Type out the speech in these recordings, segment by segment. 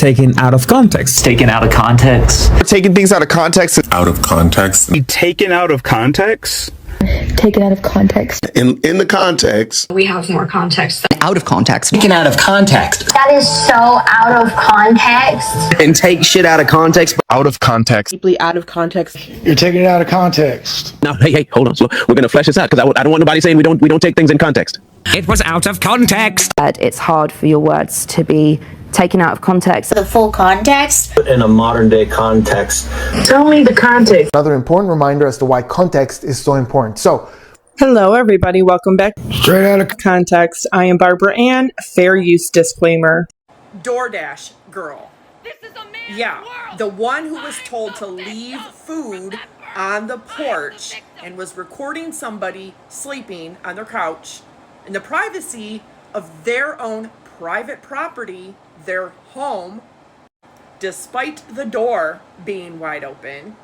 taken out of context. Taken out of context. Taking things out of context. Out of context. Taken out of context. Taken out of context. In the context. We have more context. Out of context. Taken out of context. That is so out of context. And take shit out of context. Out of context. Deeply out of context. You're taking it out of context. Now, hey, hold on. So we're going to flesh this out because I don't want nobody saying we don't take things in context. It was out of context. It's hard for your words to be taken out of context. The full context. In a modern day context. Tell me the context. Another important reminder as to why context is so important. So, hello everybody, welcome back. Straight out of context. I am Barbara Ann. Fair use disclaimer. DoorDash girl. This is a man's yeah, world. the one who was told to leave food on the porch and was recording somebody sleeping on their couch in the privacy of their own private property, their home, despite the door being wide open.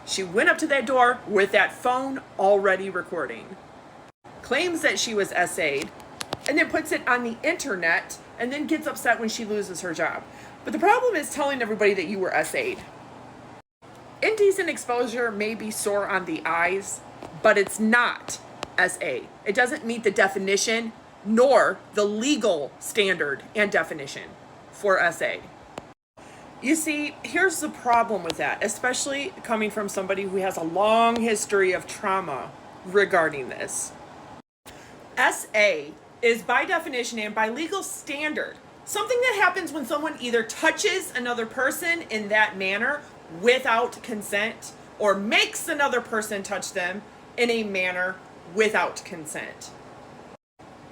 She went up to that door with that phone already recording, claims that she was SA'd, and then puts it on the internet and then gets upset when she loses her job. But the problem is telling everybody that you were SA'd. Indecent exposure may be sore on the eyes, but it's not SA. It doesn't meet the definition nor the legal standard and definition for SA. You see, here's the problem with that, especially coming from somebody who has a long history of trauma regarding this. SA is by definition and by legal standard something that happens when someone either touches another person in that manner without consent or makes another person touch them in a manner without consent.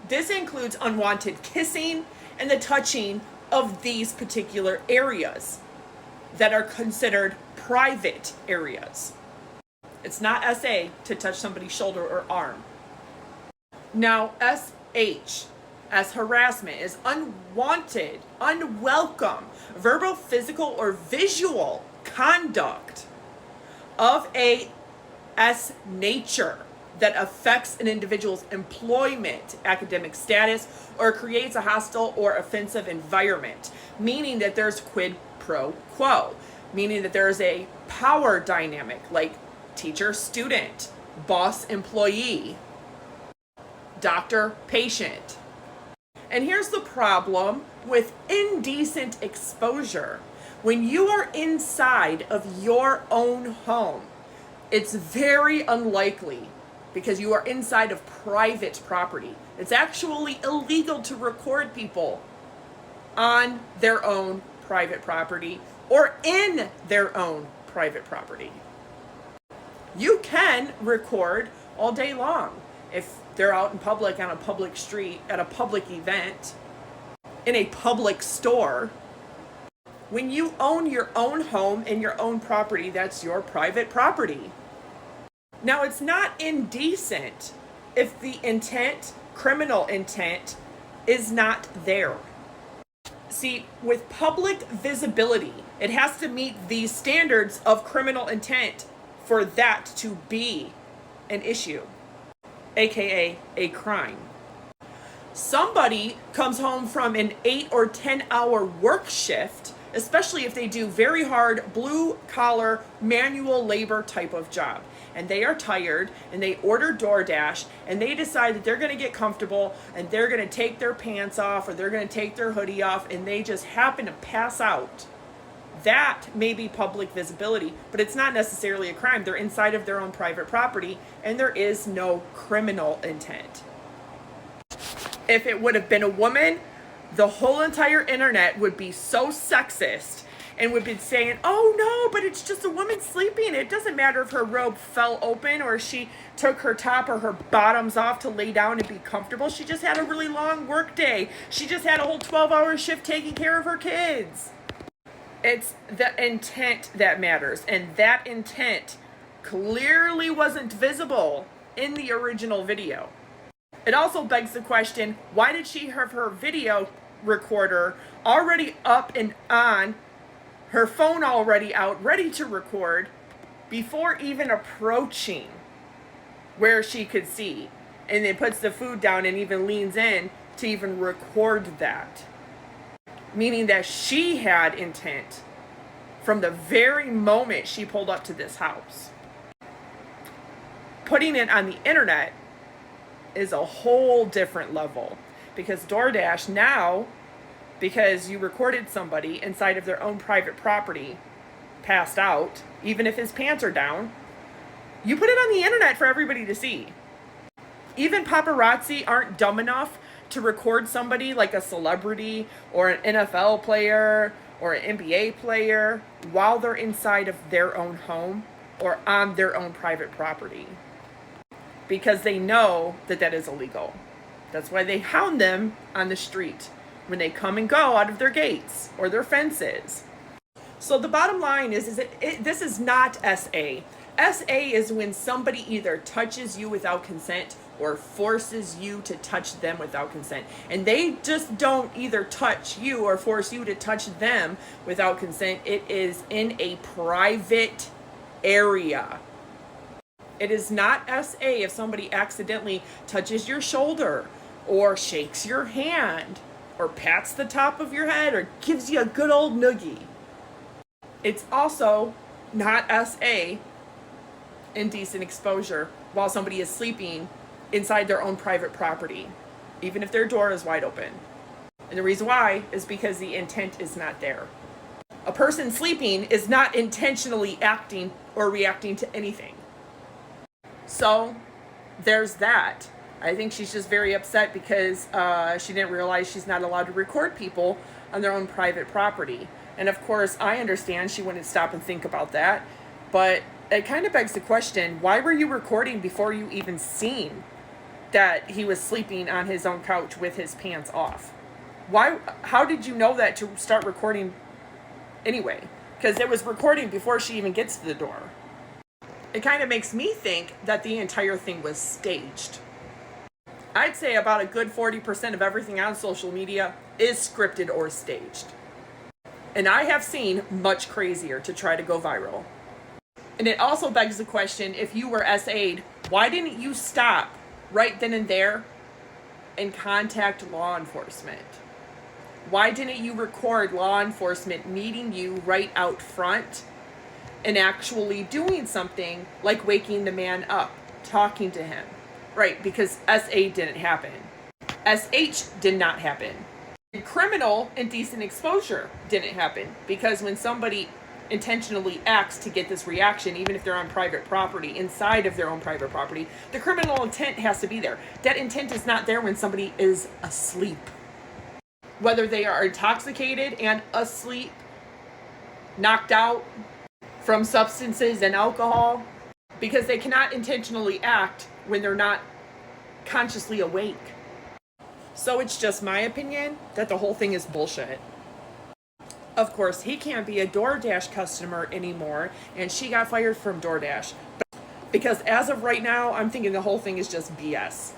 This includes unwanted kissing and the touching of these particular areas that are considered private areas. It's not SA to touch somebody's shoulder or arm. Now, SH, as harassment, is unwanted, unwelcome, verbal, physical, or visual conduct of a S nature that affects an individual's employment, academic status, or creates a hostile or offensive environment, meaning that there's quid pro quo, meaning that there's a power dynamic like teacher-student, boss-employee, doctor-patient. And here's the problem with indecent exposure. When you are inside of your own home, it's very unlikely, because you are inside of private property. It's actually illegal to record people on their own private property or in their own private property. You can record all day long if they're out in public on a public street, at a public event, in a public store. When you own your own home and your own property, that's your private property. Now, it's not indecent if the intent, criminal intent, is not there. See, with public visibility, it has to meet these standards of criminal intent for that to be an issue, aka a crime. Somebody comes home from an 8 or 10 hour work shift, especially if they do very hard blue collar manual labor type of job, and they are tired and they order DoorDash and they decide that they're going to get comfortable and they're going to take their pants off or they're going to take their hoodie off and they just happen to pass out. That may be public visibility, but it's not necessarily a crime. They're inside of their own private property and there is no criminal intent. If it would have been a woman, the whole entire internet would be so sexist and would be saying, oh no, but it's just a woman sleeping. It doesn't matter if her robe fell open or she took her top or her bottoms off to lay down and be comfortable. She just had a really long work day. She just had a whole 12-hour shift taking care of her kids. It's the intent that matters, and that intent clearly wasn't visible in the original video. It also begs the question, why did she have her video recorder already up and on, her phone already out, ready to record, before even approaching where she could see, and then puts the food down and even leans in to even record that? meaning that she had intent from the very moment she pulled up to this house. Putting it on the internet is a whole different level, because DoorDash now, because you recorded somebody inside of their own private property, passed out, even if his pants are down, you put it on the internet for everybody to see. Even paparazzi aren't dumb enough to record somebody like a celebrity or an NFL player or an NBA player while they're inside of their own home or on their own private property, because they know that that is illegal. That's why they hound them on the street when they come and go out of their gates or their fences. So the bottom line is this is not SA. SA is when somebody either touches you without consent or forces you to touch them without consent. And they just don't either touch you or force you to touch them without consent. It is in a private area. It is not SA if somebody accidentally touches your shoulder or shakes your hand or pats the top of your head or gives you a good old noogie. It's also not SA indecent exposure while somebody is sleeping inside their own private property, even if their door is wide open. And the reason why is because the intent is not there. A person sleeping is not intentionally acting or reacting to anything. So there's that. I think she's just very upset because she didn't realize she's not allowed to record people on their own private property. And of course, I understand she wouldn't stop and think about that, but it kind of begs the question, why were you recording before you even seen that he was sleeping on his own couch with his pants off? How did you know that to start recording anyway? Because it was recording before she even gets to the door. It kind of makes me think that the entire thing was staged. I'd say about a good 40% of everything on social media is scripted or staged. And I have seen much crazier to try to go viral. And it also begs the question, if you were SA'd, why didn't you stop right then and there and contact law enforcement? Why didn't you record law enforcement meeting you right out front and actually doing something like waking the man up, talking to him? Right, because SA didn't happen. SH did not happen. Criminal indecent exposure didn't happen, because when somebody intentionally acts to get this reaction, even if they're on private property, inside of their own private property, the criminal intent has to be there. That intent is not there when somebody is asleep. Whether they are intoxicated and asleep, knocked out from substances and alcohol, because they cannot intentionally act when they're not consciously awake. So it's just my opinion that the whole thing is bullshit. Of course, he can't be a DoorDash customer anymore, and she got fired from DoorDash. Because as of right now, I'm thinking the whole thing is just BS.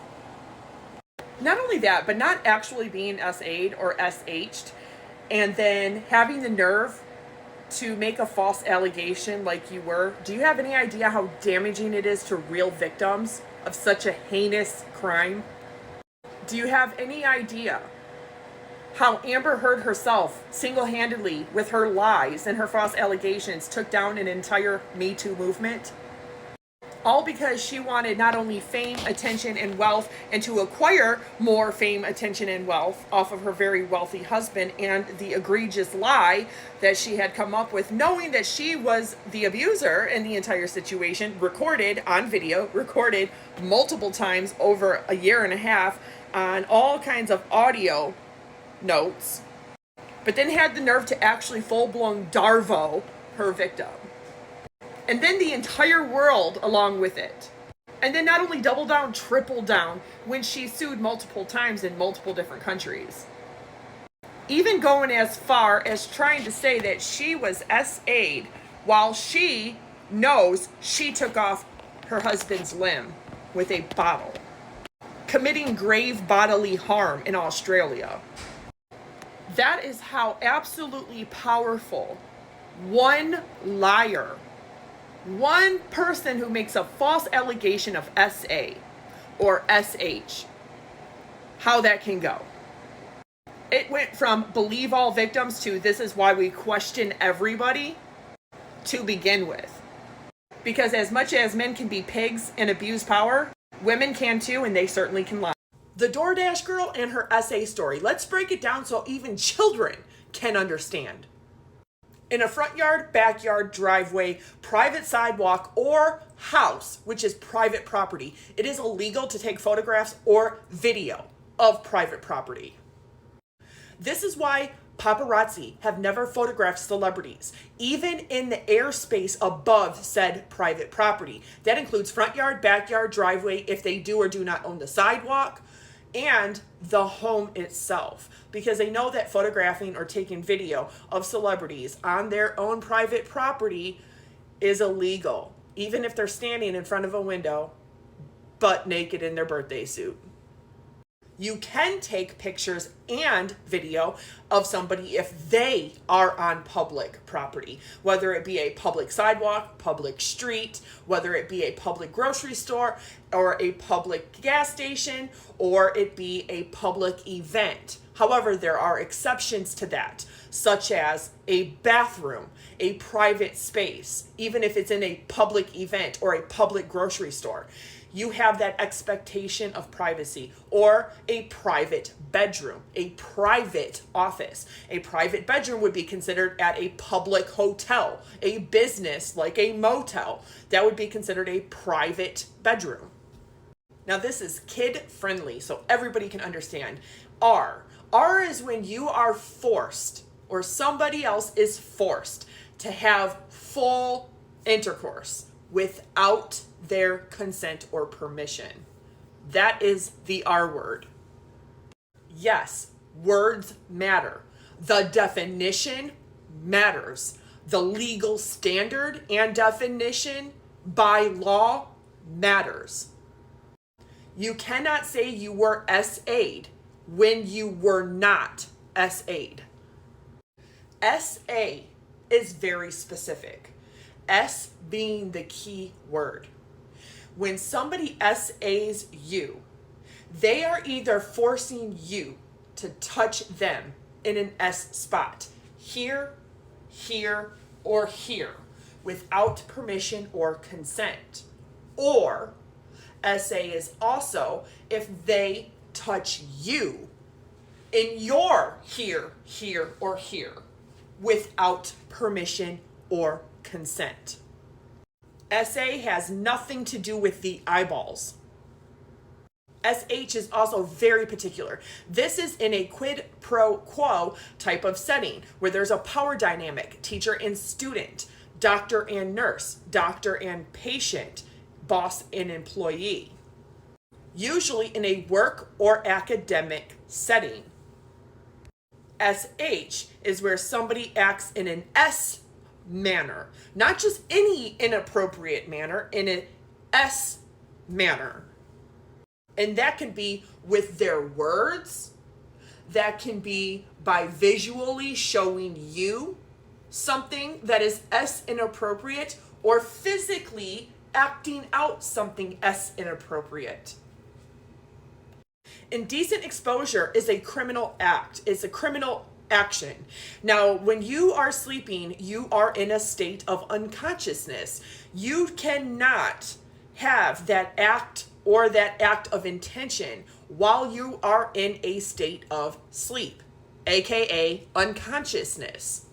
Not only that, but not actually being SA'd or SH'd, and then having the nerve to make a false allegation like you were. Do you have any idea how damaging it is to real victims of such a heinous crime? Do you have any idea how Amber Heard herself, single-handedly, with her lies and her false allegations, took down an entire Me Too movement? All because she wanted not only fame, attention, and wealth, and to acquire more fame, attention, and wealth off of her very wealthy husband, and the egregious lie that she had come up with, knowing that she was the abuser in the entire situation, recorded on video, recorded multiple times over a year and a half on all kinds of audio notes, but then had the nerve to actually full-blown Darvo her victim. And then the entire world along with it. And then not only double down, triple down when she sued multiple times in multiple different countries. Even going as far as trying to say that she was SA'd while she knows she took off her husband's limb with a bottle. Committing grave bodily harm in Australia. That is how absolutely powerful one liar, one person who makes a false allegation of SA or SH, how that can go. It went from believe all victims to this is why we question everybody to begin with. Because as much as men can be pigs and abuse power, women can too, and they certainly can lie. The DoorDash girl and her essay story. Let's break it down so even children can understand. In a front yard, backyard, driveway, private sidewalk, or house, which is private property, it is illegal to take photographs or video of private property. This is why paparazzi have never photographed celebrities, even in the airspace above said private property. That includes front yard, backyard, driveway, if they do or do not own the sidewalk, and the home itself, because they know that photographing or taking video of celebrities on their own private property is illegal, even if they're standing in front of a window, butt naked in their birthday suit. You can take pictures and video of somebody if they are on public property, whether it be a public sidewalk, public street, whether it be a public grocery store or a public gas station, or it be a public event. However, there are exceptions to that, such as a bathroom, a private space, even if it's in a public event or a public grocery store. You have that expectation of privacy, or a private bedroom, a private office. A private bedroom would be considered at a public hotel, a business like a motel. That would be considered a private bedroom. Now this is kid friendly, so everybody can understand. R is when you are forced, or somebody else is forced to have full intercourse without their consent or permission. That is the R word. Yes, words matter. The definition matters. The legal standard and definition by law matters. You cannot say you were SA'd when you were not SA'd. SA is very specific. S being the key word. When somebody SAs you, they are either forcing you to touch them in an S spot, here, here, or here, without permission or consent. Or SA is also if they touch you in your here, here, or here, without permission or consent. SA has nothing to do with the eyeballs. SH is also very particular. This is in a quid pro quo type of setting where there's a power dynamic, teacher and student, doctor and nurse, doctor and patient, boss and employee. Usually in a work or academic setting. SH is where somebody acts in an S manner, not just any inappropriate manner, in an S manner. And that can be with their words, that can be by visually showing you something that is S inappropriate, or physically acting out something S inappropriate. Indecent exposure is a criminal act. It's a criminal action. Now, when you are sleeping, you are in a state of unconsciousness. You cannot have that act or that act of intention while you are in a state of sleep, aka unconsciousness.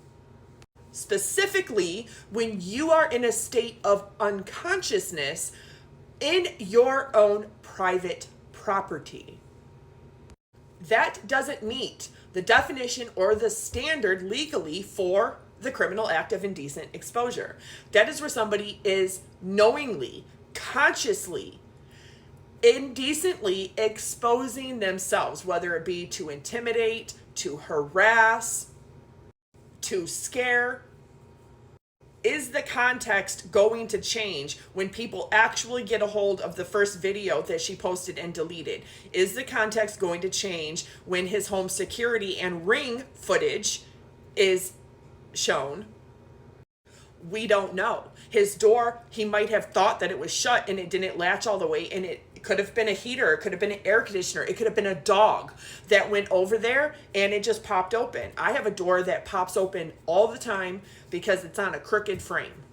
Specifically, when you are in a state of unconsciousness in your own private property. That doesn't meet the definition or the standard legally for the criminal act of indecent exposure. That is where somebody is knowingly, consciously, indecently exposing themselves, whether it be to intimidate, to harass, to scare. Is the context going to change when people actually get a hold of the first video that she posted and deleted? Is the context going to change when his home security and ring footage is shown? We don't know. His door, he might have thought that it was shut and it didn't latch all the way and it It could have been a heater. It could have been an air conditioner. It could have been a dog that went over there and it just popped open. I have a door that pops open all the time because it's on a crooked frame.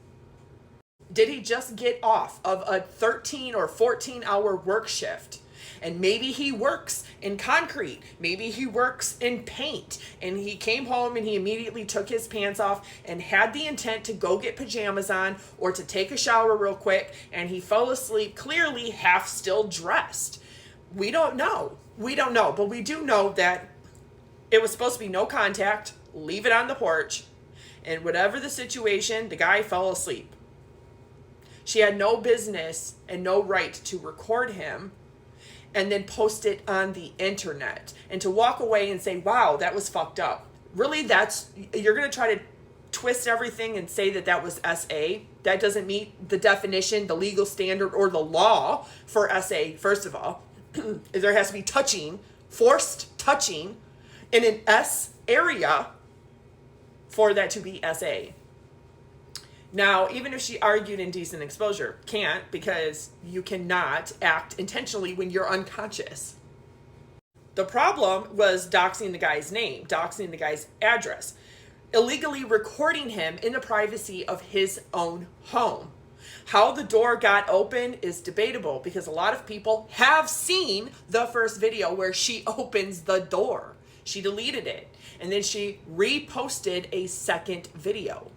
Did he just get off of a 13 or 14-hour work shift? And maybe he works in concrete. Maybe he works in paint. And he came home and he immediately took his pants off and had the intent to go get pajamas on or to take a shower real quick. And he fell asleep, clearly half still dressed. We don't know. We don't know. But we do know that it was supposed to be no contact. Leave it on the porch. And whatever the situation, the guy fell asleep. She had no business and no right to record him and then post it on the internet, and to walk away and say, wow, that was fucked up. Really, you're going to try to twist everything and say that that was SA? That doesn't meet the definition, the legal standard, or the law for SA, first of all. There has to be touching, forced touching in an S area for that to be SA. Now, even if she argued indecent exposure, can't, because you cannot act intentionally when you're unconscious. The problem was doxing the guy's name, doxing the guy's address, illegally recording him in the privacy of his own home. How the door got open is debatable because a lot of people have seen the first video where she opens the door. She deleted it and then she reposted a second video.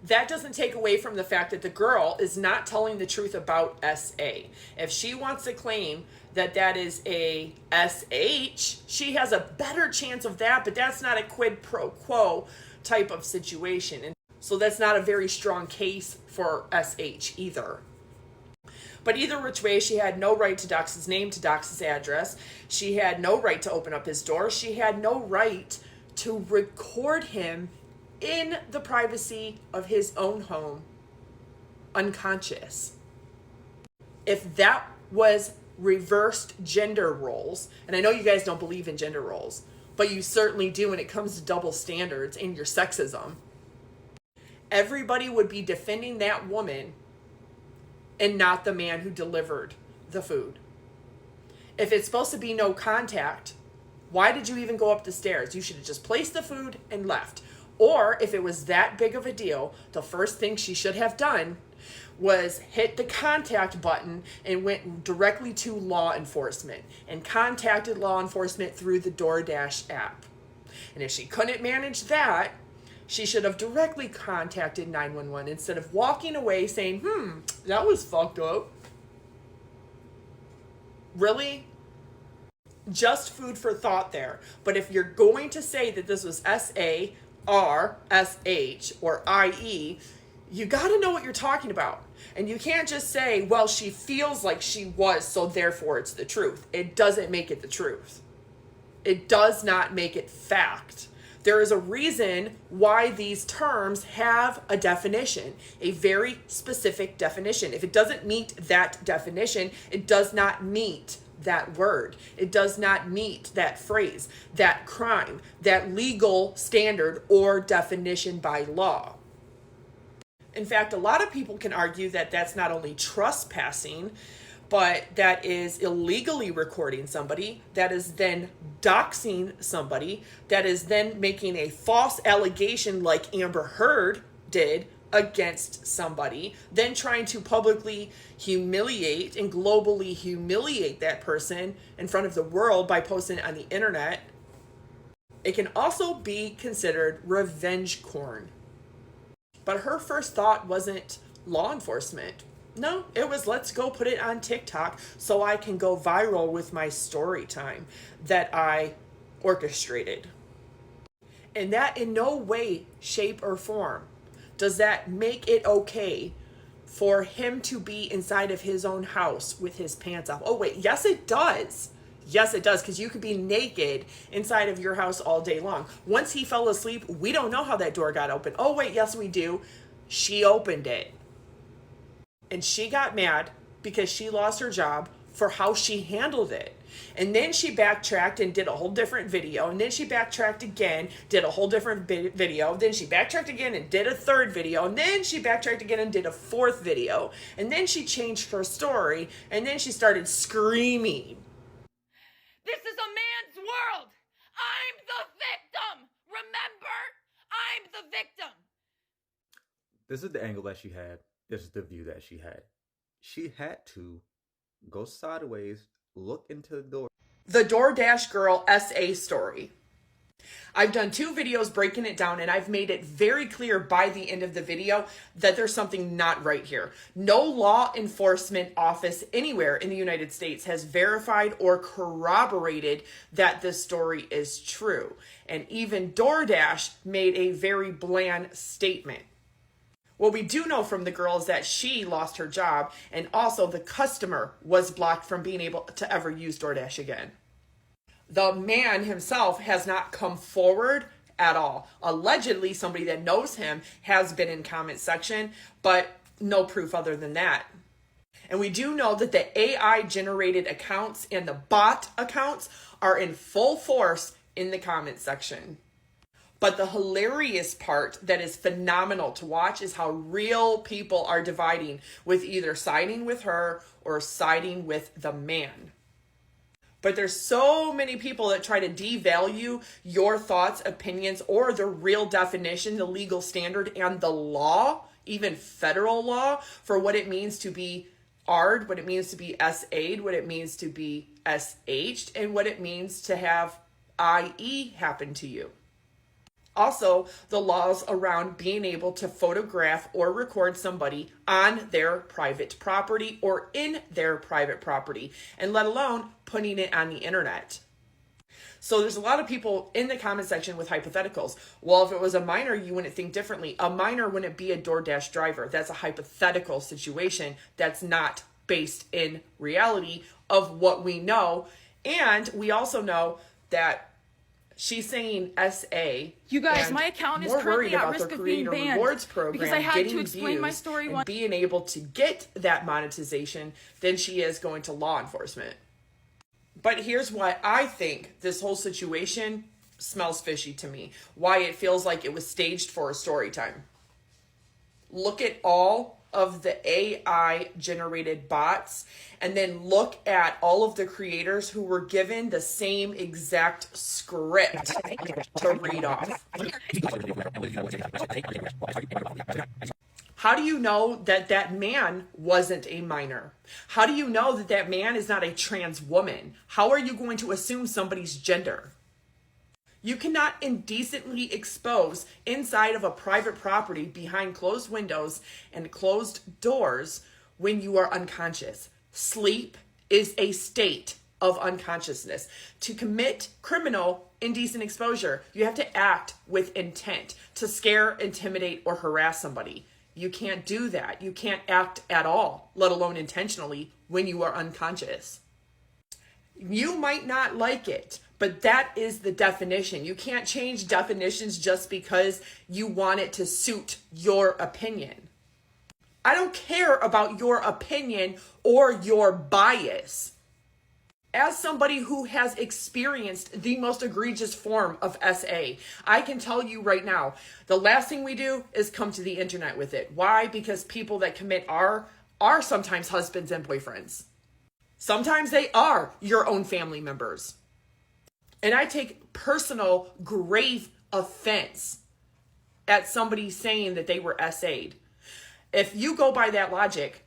That doesn't take away from the fact that the girl is not telling the truth about SA. If she wants to claim that that is a SH, she has a better chance of that, but that's not a quid pro quo type of situation. And so that's not a very strong case for SH either. But either which way, she had no right to dox his name, to dox his address. She had no right to open up his door. She had no right to record him in the privacy of his own home, unconscious. If that was reversed gender roles, and I know you guys don't believe in gender roles, but you certainly do when it comes to double standards and your sexism, everybody would be defending that woman and not the man who delivered the food. If it's supposed to be no contact, why did you even go up the stairs? You should have just placed the food and left. Or if it was that big of a deal, the first thing she should have done was hit the contact button and went directly to law enforcement and contacted law enforcement through the DoorDash app. And if she couldn't manage that, she should have directly contacted 911 instead of walking away saying, that was fucked up. Really? Just food for thought there. But if you're going to say that this was SA, R, SH, or IE, you got to know what you're talking about. And you can't just say, well, she feels like she was, so therefore it's the truth. It doesn't make it the truth. It does not make it fact. There is a reason why these terms have a definition, a very specific definition. If it doesn't meet that definition, it does not meet that word. It does not meet that phrase, that crime, that legal standard or definition by law. In fact, a lot of people can argue that that's not only trespassing, but that is illegally recording somebody, that is then doxing somebody, that is then making a false allegation like Amber Heard did against somebody, then trying to publicly humiliate and globally humiliate that person in front of the world by posting it on the internet. It can also be considered revenge porn. But her first thought wasn't law enforcement. No, it was let's go put it on TikTok so I can go viral with my story time that I orchestrated. And that in no way, shape, or form does that make it okay for him to be inside of his own house with his pants off. Oh, wait, yes, it does. Yes, it does, because you could be naked inside of your house all day long. Once he fell asleep, we don't know how that door got open. Oh, wait, yes, we do. She opened it. And she got mad because she lost her job for how she handled it. And then she backtracked and did a whole different video. And then she backtracked again, did a whole different video. Then she backtracked again and did a third video. And then she backtracked again and did a fourth video. And then she changed her story. And then she started screaming. This is a man's world. I'm the victim. Remember? I'm the victim. This is the angle that she had. This is the view that she had. She had to go sideways, look into the door. The DoorDash girl SA story. I've done 2 videos breaking it down, and I've made it very clear by the end of the video that there's something not right here. No law enforcement office anywhere in the United States has verified or corroborated that this story is true. And even DoorDash made a very bland statement. What we do know from the girl is that she lost her job, and also the customer was blocked from being able to ever use DoorDash again. The man himself has not come forward at all. Allegedly, somebody that knows him has been in comment section, but no proof other than that. And we do know that the AI generated accounts and the bot accounts are in full force in the comment section. But the hilarious part that is phenomenal to watch is how real people are dividing, with either siding with her or siding with the man. But there's so many people that try to devalue your thoughts, opinions, or the real definition, the legal standard, and the law, even federal law, for what it means to be ARD, what it means to be SA'd, what it means to be SH'd, and what it means to have IE happen to you. Also, the laws around being able to photograph or record somebody on their private property or in their private property, and let alone putting it on the internet. So there's a lot of people in the comment section with hypotheticals. Well, if it was a minor, you wouldn't think differently. A minor wouldn't be a DoorDash driver. That's a hypothetical situation that's not based in reality of what we know. And we also know that she's saying SA. You guys, my account is currently at risk of being banned rewards program, because I had to getting explain my views story and being able to get that monetization than she is going to law enforcement. But here's why I think this whole situation smells fishy to me. Why it feels like it was staged for a story time. Look at all of the AI generated bots, and then look at all of the creators who were given the same exact script to read off. How do you know that that man wasn't a minor? How do you know that that man is not a trans woman? How are you going to assume somebody's gender? You cannot indecently expose inside of a private property behind closed windows and closed doors when you are unconscious. Sleep is a state of unconsciousness. To commit criminal indecent exposure, you have to act with intent to scare, intimidate, or harass somebody. You can't do that. You can't act at all, let alone intentionally, when you are unconscious. You might not like it, but that is the definition. You can't change definitions just because you want it to suit your opinion. I don't care about your opinion or your bias. As somebody who has experienced the most egregious form of SA, I can tell you right now, the last thing we do is come to the internet with it. Why? Because people that commit are sometimes husbands and boyfriends. Sometimes they are your own family members. And I take personal, grave offense at somebody saying that they were SA'd. If you go by that logic,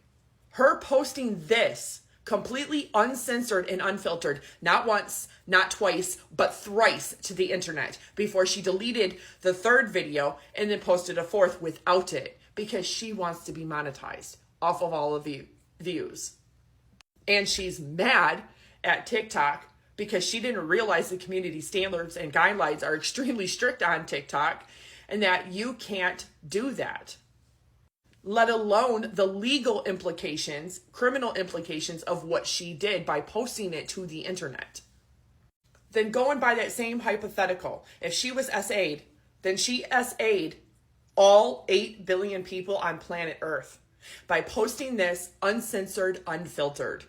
her posting this completely uncensored and unfiltered, not once, not twice, but thrice to the internet before she deleted the third video and then posted a fourth without it because she wants to be monetized off of all of the views. And she's mad at TikTok because she didn't realize the community standards and guidelines are extremely strict on TikTok and that you can't do that. Let alone the legal implications, criminal implications of what she did by posting it to the internet. Then going by that same hypothetical, if she was SA'd, then she SA'd all 8 billion people on planet Earth by posting this uncensored, unfiltered.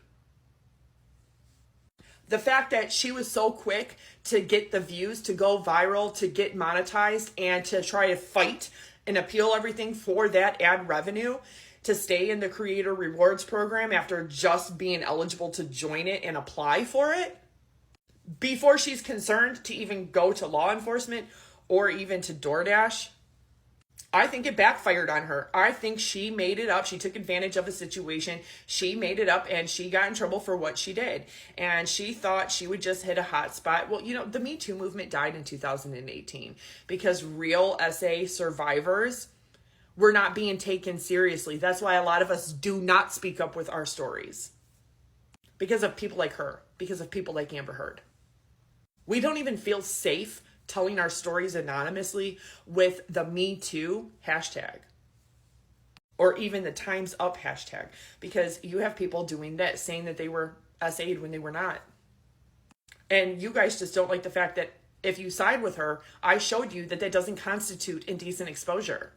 The fact that she was so quick to get the views, to go viral, to get monetized, and to try to fight and appeal everything for that ad revenue, to stay in the creator rewards program after just being eligible to join it and apply for it, before she's concerned to even go to law enforcement or even to DoorDash, I think it backfired on her. I think she made it up. She took advantage of a situation. She made it up and she got in trouble for what she did. And she thought she would just hit a hot spot. Well, you know, the Me Too movement died in 2018 because real SA survivors were not being taken seriously. That's why a lot of us do not speak up with our stories. Because of people like her. Because of people like Amber Heard. We don't even feel safe telling our stories anonymously with the Me Too hashtag or even the Time's Up hashtag, because you have people doing that, saying that they were SA'd when they were not. And you guys just don't like the fact that if you side with her, I showed you that that doesn't constitute indecent exposure.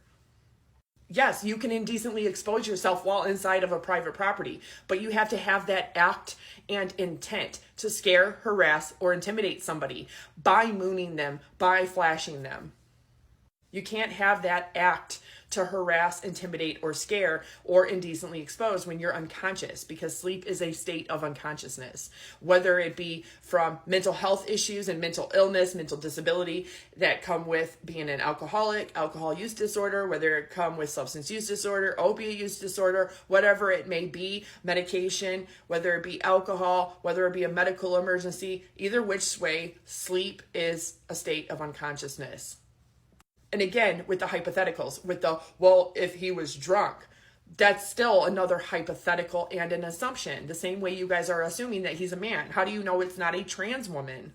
Yes, you can indecently expose yourself while inside of a private property, but you have to have that act and intent to scare, harass, or intimidate somebody by mooning them, by flashing them. You can't have that act to harass, intimidate, or scare, or indecently expose when you're unconscious, because sleep is a state of unconsciousness. Whether it be from mental health issues and mental illness, mental disability that come with being an alcoholic, alcohol use disorder, whether it come with substance use disorder, opiate use disorder, whatever it may be, medication, whether it be alcohol, whether it be a medical emergency, either which way, sleep is a state of unconsciousness. And again, with the hypotheticals, with the, well, if he was drunk, that's still another hypothetical and an assumption. The same way you guys are assuming that he's a man. How do you know it's not a trans woman?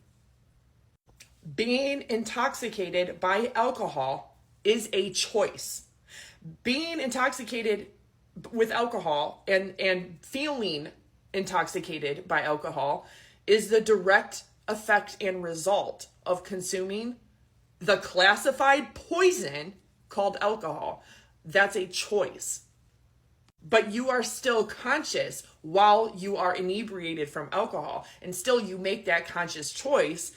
Being intoxicated by alcohol is a choice. Being intoxicated with alcohol and feeling intoxicated by alcohol is the direct effect and result of consuming the classified poison called alcohol. That's a choice. But you are still conscious while you are inebriated from alcohol. And still you make that conscious choice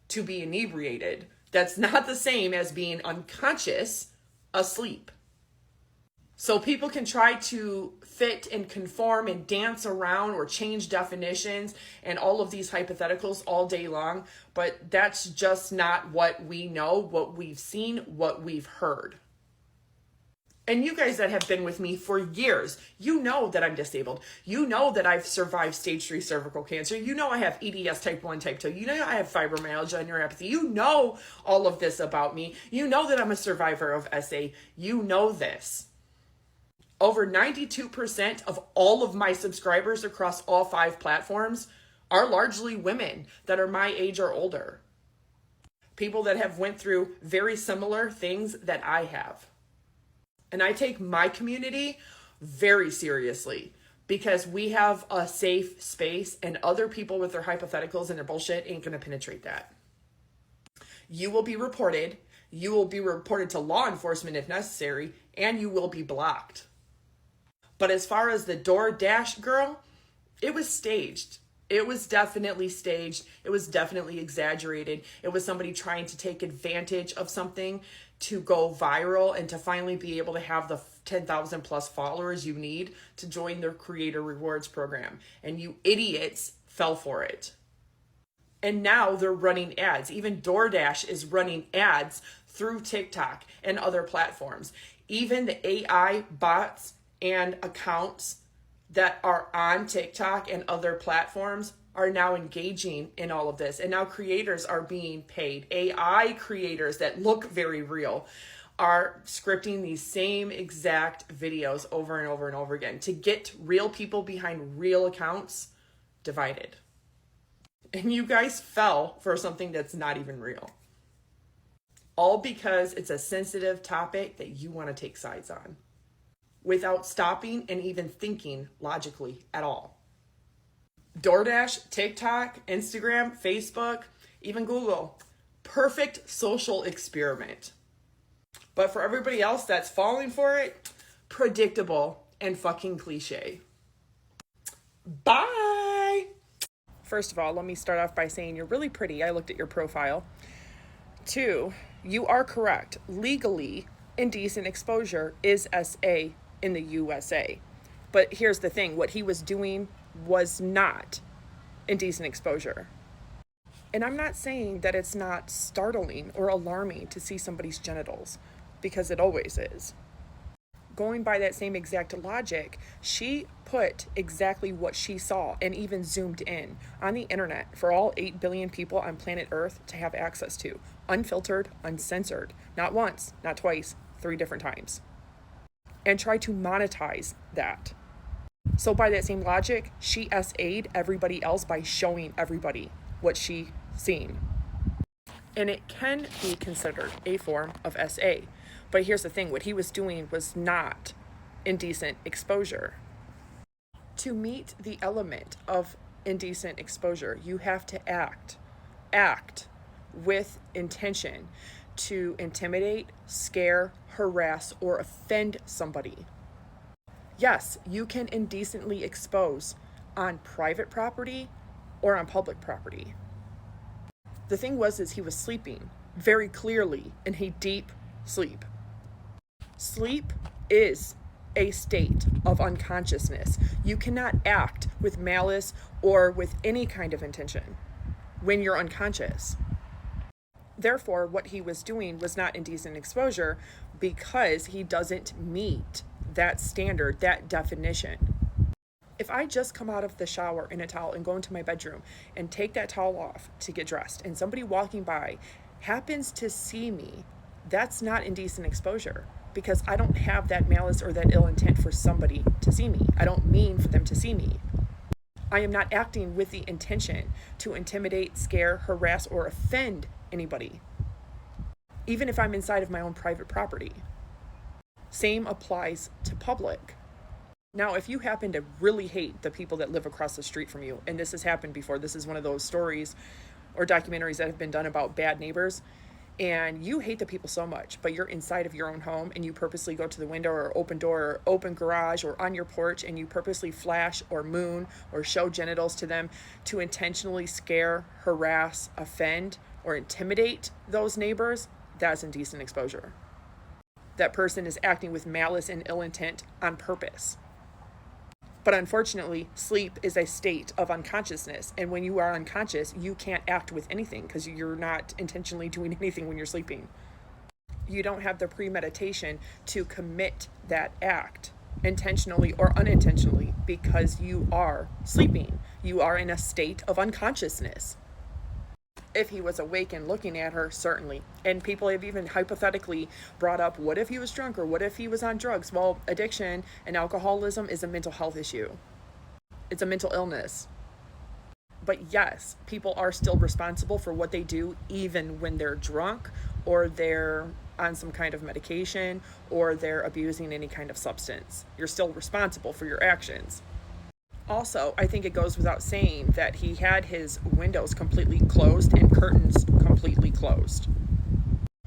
to be inebriated. That's not the same as being unconscious asleep. So people can try to fit and conform and dance around or change definitions and all of these hypotheticals all day long, but that's just not what we know, what we've seen, what we've heard. And you guys that have been with me for years, you know that I'm disabled. You know that I've survived stage 3 cervical cancer. You know I have EDS type 1, type 2. You know I have fibromyalgia and neuropathy. You know all of this about me. You know that I'm a survivor of SA. You know this. Over 92% of all of my subscribers across all 5 platforms are largely women that are my age or older. People that have went through very similar things that I have. And I take my community very seriously because we have a safe space and other people with their hypotheticals and their bullshit ain't going to penetrate that. You will be reported. You will be reported to law enforcement if necessary, and you will be blocked. But as far as the DoorDash girl, it was staged. It was definitely staged. It was definitely exaggerated. It was somebody trying to take advantage of something to go viral and to finally be able to have the 10,000 plus followers you need to join their creator rewards program. And you idiots fell for it. And now they're running ads. Even DoorDash is running ads through TikTok and other platforms. Even the AI bots and accounts that are on TikTok and other platforms are now engaging in all of this. And now creators are being paid. AI creators that look very real are scripting these same exact videos over and over and over again to get real people behind real accounts divided. And you guys fell for something that's not even real. All because it's a sensitive topic that you want to take sides on, without stopping and even thinking logically at all. DoorDash, TikTok, Instagram, Facebook, even Google. Perfect social experiment. But for everybody else that's falling for it, predictable and fucking cliche. Bye! First of all, let me start off by saying you're really pretty. I looked at your profile. 2, you are correct. Legally, indecent exposure is SA in the USA. But here's the thing, what he was doing was not indecent exposure. And I'm not saying that it's not startling or alarming to see somebody's genitals, because it always is. Going by that same exact logic, she put exactly what she saw and even zoomed in on the internet for all 8 billion people on planet Earth to have access to, unfiltered, uncensored, not once, not twice, 3 different times, and try to monetize that. So by that same logic, she SA'd everybody else by showing everybody what she seen. And it can be considered a form of SA. But here's the thing, what he was doing was not indecent exposure. To meet the element of indecent exposure, you have to act with intention to intimidate, scare, harass, or offend somebody. Yes, you can indecently expose on private property or on public property. The thing was he was sleeping very clearly in a deep sleep. Sleep is a state of unconsciousness. You cannot act with malice or with any kind of intention when you're unconscious. Therefore, what he was doing was not indecent exposure because he doesn't meet that standard, that definition. If I just come out of the shower in a towel and go into my bedroom and take that towel off to get dressed, and somebody walking by happens to see me, that's not indecent exposure, because I don't have that malice or that ill intent for somebody to see me. I don't mean for them to see me. I am not acting with the intention to intimidate, scare, harass, or offend anybody, even if I'm inside of my own private property. Same applies to public. Now, if you happen to really hate the people that live across the street from you, and this has happened before, this is one of those stories or documentaries that have been done about bad neighbors, and you hate the people so much, but you're inside of your own home and you purposely go to the window or open door or open garage or on your porch and you purposely flash or moon or show genitals to them to intentionally scare, harass, offend, or intimidate those neighbors, that's indecent exposure. That person is acting with malice and ill intent on purpose. But unfortunately, sleep is a state of unconsciousness. And when you are unconscious, you can't act with anything because you're not intentionally doing anything when you're sleeping. You don't have the premeditation to commit that act intentionally or unintentionally because you are sleeping. You are in a state of unconsciousness. If he was awake and looking at her, certainly. And people have even hypothetically brought up, what if he was drunk or what if he was on drugs? Well, addiction and alcoholism is a mental health issue. It's a mental illness. But yes, people are still responsible for what they do even when they're drunk or they're on some kind of medication or they're abusing any kind of substance. You're still responsible for your actions. Also, I think it goes without saying that he had his windows completely closed and curtains completely closed.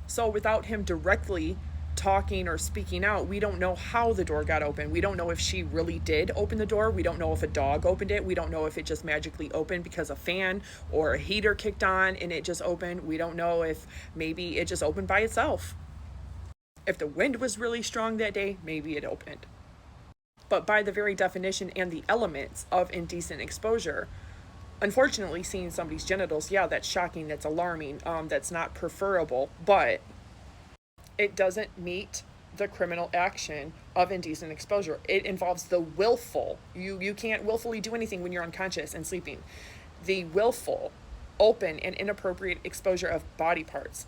So without him directly talking or speaking out, we don't know how the door got open. We don't know if she really did open the door. We don't know if a dog opened it. We don't know if it just magically opened because a fan or a heater kicked on and it just opened. We don't know if maybe it just opened by itself. If the wind was really strong that day, maybe it opened. But by the very definition and the elements of indecent exposure, unfortunately, seeing somebody's genitals, yeah, that's shocking, that's alarming, that's not preferable, but it doesn't meet the criminal action of indecent exposure. It involves the willful. You can't willfully do anything when you're unconscious and sleeping. The willful, open, and inappropriate exposure of body parts,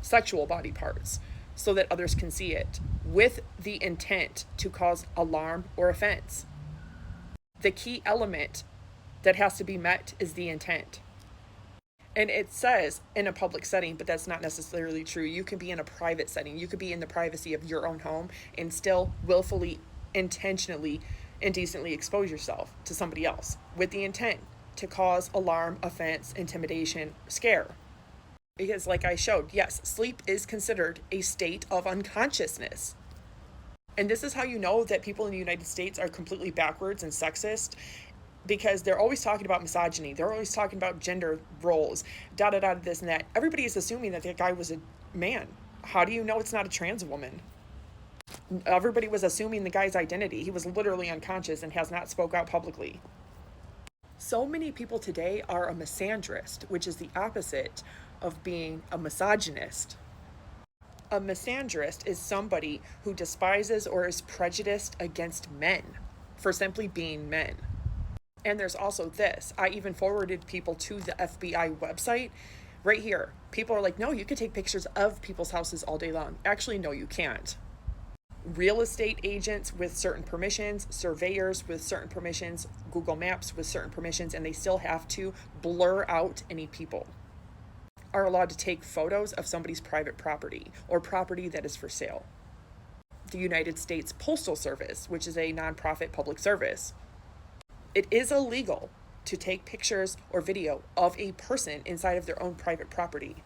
sexual body parts, so that others can see it, with the intent to cause alarm or offense. The key element that has to be met is the intent. And it says in a public setting, but that's not necessarily true. You can be in a private setting. You could be in the privacy of your own home and still willfully, intentionally, indecently expose yourself to somebody else with the intent to cause alarm, offense, intimidation, scare. Because like I showed, yes, sleep is considered a state of unconsciousness. And this is how you know that people in the United States are completely backwards and sexist. because they're always talking about misogyny. They're always talking about gender roles, this and that. Everybody is assuming that guy was a man. How do you know it's not a trans woman? Everybody was assuming the guy's identity. He was literally unconscious and has not spoke out publicly. So many people today are a misandrist, which is the opposite of being a misogynist. A misandrist is somebody who despises or is prejudiced against men for simply being men. And there's also this. I even forwarded people to the FBI website right here. People are like, no, you could take pictures of people's houses all day long. Actually, no, you can't. Real estate agents with certain permissions, surveyors with certain permissions, Google Maps with certain permissions, and they still have to blur out any people, are allowed to take photos of somebody's private property or property that is for sale. The United States Postal Service, which is a nonprofit public service, it is illegal to take pictures or video of a person inside of their own private property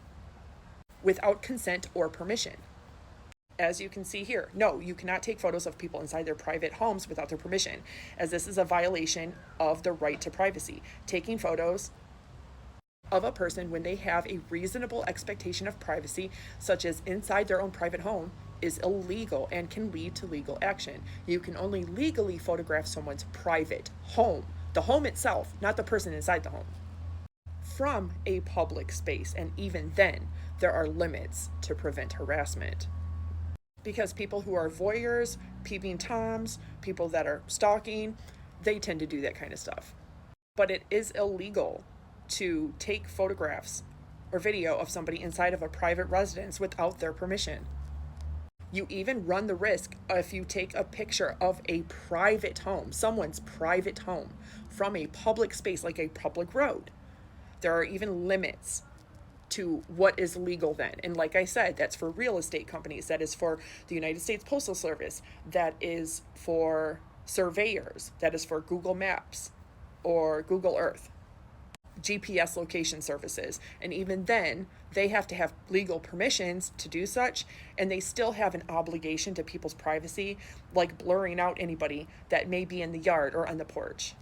without consent or permission. As you can see here, no, you cannot take photos of people inside their private homes without their permission, as this is a violation of the right to privacy. Taking photos of a person when they have a reasonable expectation of privacy, such as inside their own private home, is illegal and can lead to legal action. You can only legally photograph someone's private home, the home itself, not the person inside the home, from a public space. And even then, there are limits to prevent harassment. Because people who are voyeurs, peeping toms, people that are stalking, they tend to do that kind of stuff. But it is illegal to take photographs or video of somebody inside of a private residence without their permission. You even run the risk if you take a picture of a private home, someone's private home, from a public space like a public road. There are even limits to what is legal then. And like I said, that's for real estate companies, that is for the United States Postal Service, that is for surveyors, that is for Google Maps or Google Earth, GPS location services. And even then, they have to have legal permissions to do such, and they still have an obligation to people's privacy, like blurring out anybody that may be in the yard or on the porch.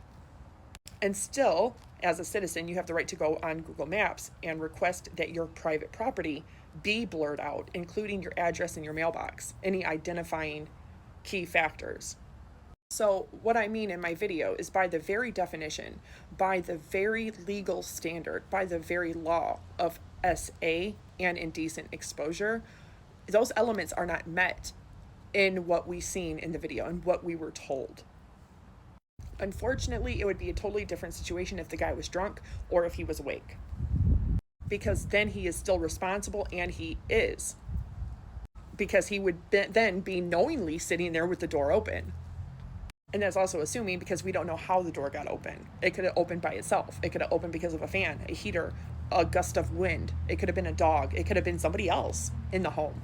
And still, as a citizen, you have the right to go on Google Maps and request that your private property be blurred out, including your address and your mailbox, any identifying key factors. So what I mean in my video is, by the very definition, by the very legal standard, by the very law of SA and indecent exposure, those elements are not met in what we've seen in the video and what we were told. Unfortunately, it would be a totally different situation if the guy was drunk or if he was awake, because then he is still responsible, and he is, because he would then be knowingly sitting there with the door open. And that's also assuming, because we don't know how the door got open. It could have opened by itself. It could have opened because of a fan, a heater, a gust of wind. It could have been a dog. It could have been somebody else in the home.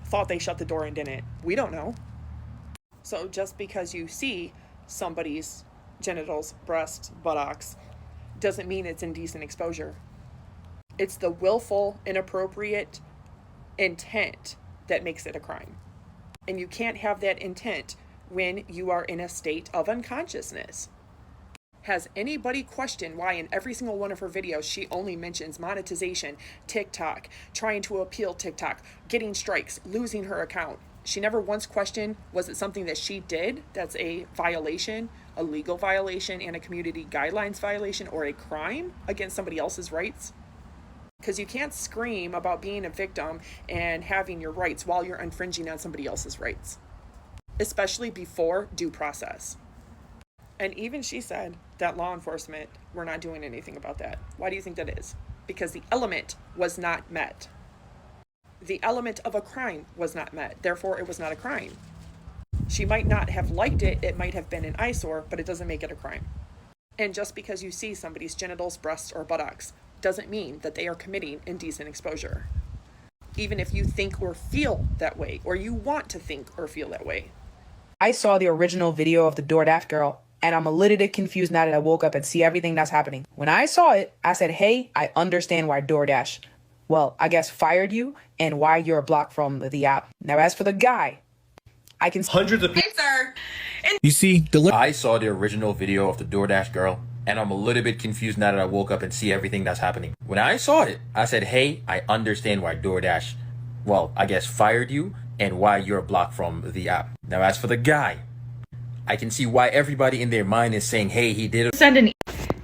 Thought they shut the door and didn't. We don't know. So just because you see somebody's genitals, breasts, buttocks, doesn't mean it's indecent exposure. It's the willful, inappropriate intent that makes it a crime. And you can't have that intent when you are in a state of unconsciousness. Has anybody questioned why in every single one of her videos she only mentions monetization, TikTok, trying to appeal TikTok, getting strikes, losing her account? She never once questioned, was it something that she did that's a violation, a legal violation, and a community guidelines violation, or a crime against somebody else's rights? Because you can't scream about being a victim and having your rights while you're infringing on somebody else's rights, especially before due process. And even she said that law enforcement were not doing anything about that. Why do you think that is? Because the element was not met. The element of a crime was not met. Therefore, it was not a crime. She might not have liked it. It might have been an eyesore, but it doesn't make it a crime. And just because you see somebody's genitals, breasts, or buttocks doesn't mean that they are committing indecent exposure. Even if you think or feel that way, or you want to think or feel that way. I saw the original video of the DoorDash girl, and I'm a little bit confused now that I woke up and see everything that's happening. When I saw it, I said, hey, I understand why DoorDash, well, I guess fired you, and why you're blocked from the app. Now, as for the guy, I can... Hundreds of people... Hey, sir. You see, I saw the original video of the DoorDash girl, and I'm a little bit confused now that I woke up and see everything that's happening. When I saw it, I said, hey, I understand why DoorDash, well, I guess fired you and why you're blocked from the app. Now, as for the guy, I can see why everybody in their mind is saying, hey, he did it.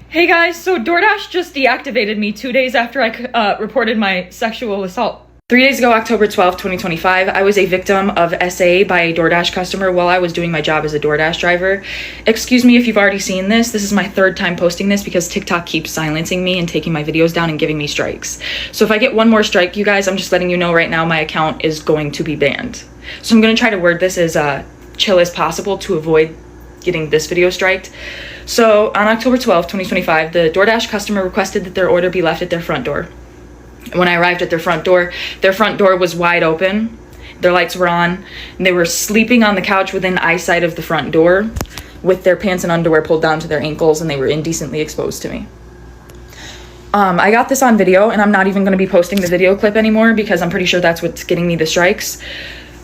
Hey guys, so DoorDash just deactivated me 2 days after I reported my sexual assault. 3 days ago, October 12th, 2025, I was a victim of SA by a DoorDash customer while I was doing my job as a DoorDash driver. Excuse me if you've already seen this. This is my third time posting this because TikTok keeps silencing me and taking my videos down and giving me strikes. So if I get one more strike, you guys, I'm just letting you know right now my account is going to be banned. So I'm going to try to word this as chill as possible to avoid getting this video striked. So on October 12th, 2025, the DoorDash customer requested that their order be left at their front door. When I arrived at their front door was wide open, their lights were on, and they were sleeping on the couch within eyesight of the front door with their pants and underwear pulled down to their ankles, and they were indecently exposed to me. I got this on video, and I'm not even going to be posting the video clip anymore because I'm pretty sure that's what's getting me the strikes.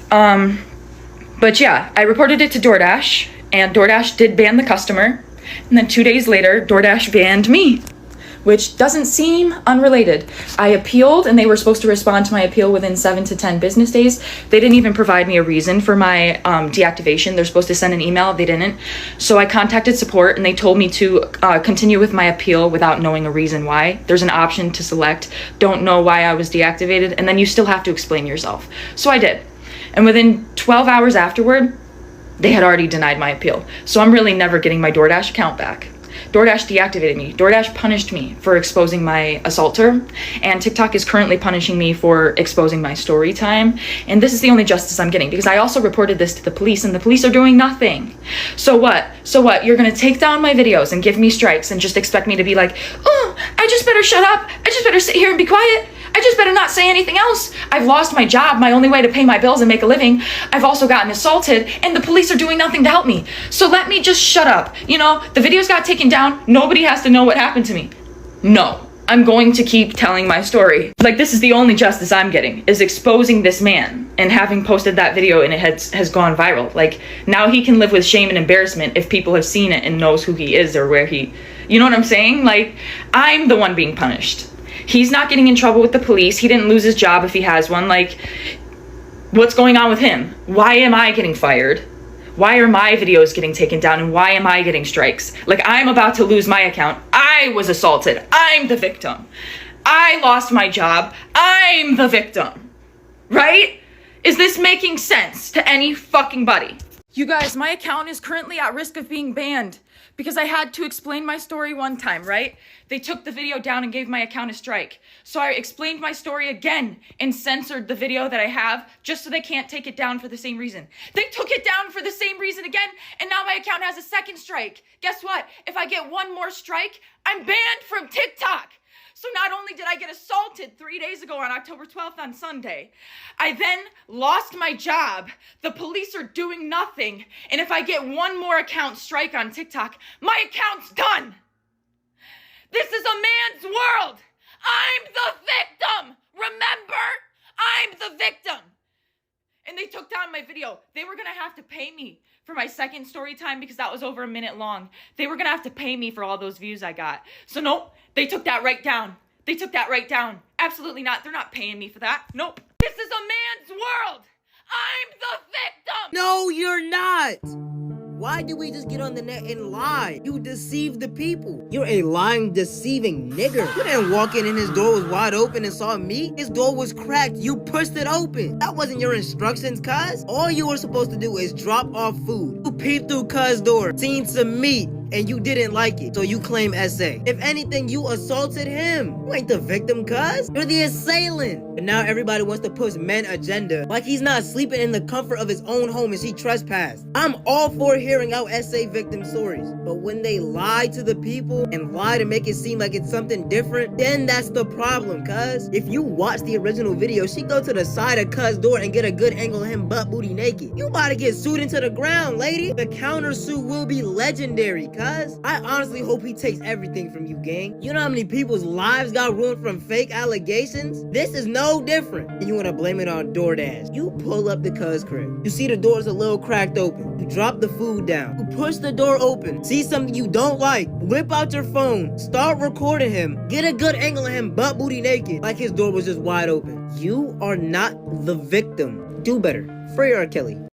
But yeah, I reported it to DoorDash, and DoorDash did ban the customer, and then 2 days later, DoorDash banned me, which doesn't seem unrelated. I appealed, and they were supposed to respond to my appeal within 7 to 10 business days. They didn't even provide me a reason for my deactivation. They're supposed to send an email. They didn't. So I contacted support, and they told me to continue with my appeal without knowing a reason why. There's an option to select, don't know why I was deactivated, and then you still have to explain yourself. So I did. And within 12 hours afterward, they had already denied my appeal. So I'm really never getting my DoorDash account back. DoorDash deactivated me. DoorDash punished me for exposing my assaulter, and TikTok is currently punishing me for exposing my story time. And this is the only justice I'm getting because I also reported this to the police, and the police are doing nothing. So what? So what? You're gonna take down my videos and give me strikes and just expect me to be like, oh, I just better shut up. I just better sit here and be quiet. I just better not say anything else. I've lost my job, my only way to pay my bills and make a living. I've also gotten assaulted, and the police are doing nothing to help me. So let me just shut up. You know, the videos got taken down. Nobody has to know what happened to me. No, I'm going to keep telling my story. Like, this is the only justice I'm getting, is exposing this man and having posted that video and it has gone viral. Like, now he can live with shame and embarrassment if people have seen it and knows who he is or where he, you know what I'm saying? Like, I'm the one being punished. He's not getting in trouble with the police. He didn't lose his job if he has one. Like, what's going on with him? Why am I getting fired? Why are my videos getting taken down, and why am I getting strikes? Like, I'm about to lose my account. I was assaulted. I'm the victim. I lost my job. I'm the victim. Right? Is this making sense to any fucking body? You guys, my account is currently at risk of being banned because I had to explain my story one time, right? They took the video down and gave my account a strike. So I explained my story again and censored the video that I have just so they can't take it down for the same reason. They took it down for the same reason again, and now my account has a second strike. Guess what? If I get one more strike, I'm banned from TikTok. So not only did I get assaulted 3 days ago on October 12th on Sunday, I then lost my job. The police are doing nothing. And if I get one more account strike on TikTok, my account's done. This is a man's world. I'm the victim. Remember, I'm the victim. And they took down my video. They were going to have to pay me for my second story time because that was over a minute long. They were going to have to pay me for all those views I got. So nope, they took that right down. They took that right down. Absolutely not. They're not paying me for that. Nope. This is a man's world. I'm the victim. No, you're not. Why do we just get on the net and lie? You deceive the people. You're a lying, deceiving nigger. You didn't walk in and his door was wide open and saw me. His door was cracked. You pushed it open. That wasn't your instructions, cuz. All you were supposed to do is drop off food. You peeped through cuz door, seen some meat, and you didn't like it, so you claim SA. If anything, you assaulted him. You ain't the victim, cuz. You're the assailant. But now everybody wants to push men agenda like he's not sleeping in the comfort of his own home and she trespassed. I'm all for hearing out SA victim stories, but when they lie to the people and lie to make it seem like it's something different, then that's the problem, cuz. If you watch the original video, she go to the side of cuz door and get a good angle of him butt booty naked. You about to get sued into the ground, lady. The countersuit will be legendary, cuz. cuz. I honestly hope he takes everything from you, gang. You know how many people's lives got ruined from fake allegations? This is no different. And you wanna blame it on DoorDash. You pull up the cuz crib. You see the door's a little cracked open. You drop the food down. You push the door open. See something you don't like. Whip out your phone. Start recording him. Get a good angle of him butt booty naked. Like his door was just wide open. You are not the victim. Do better. Free R. Kelly.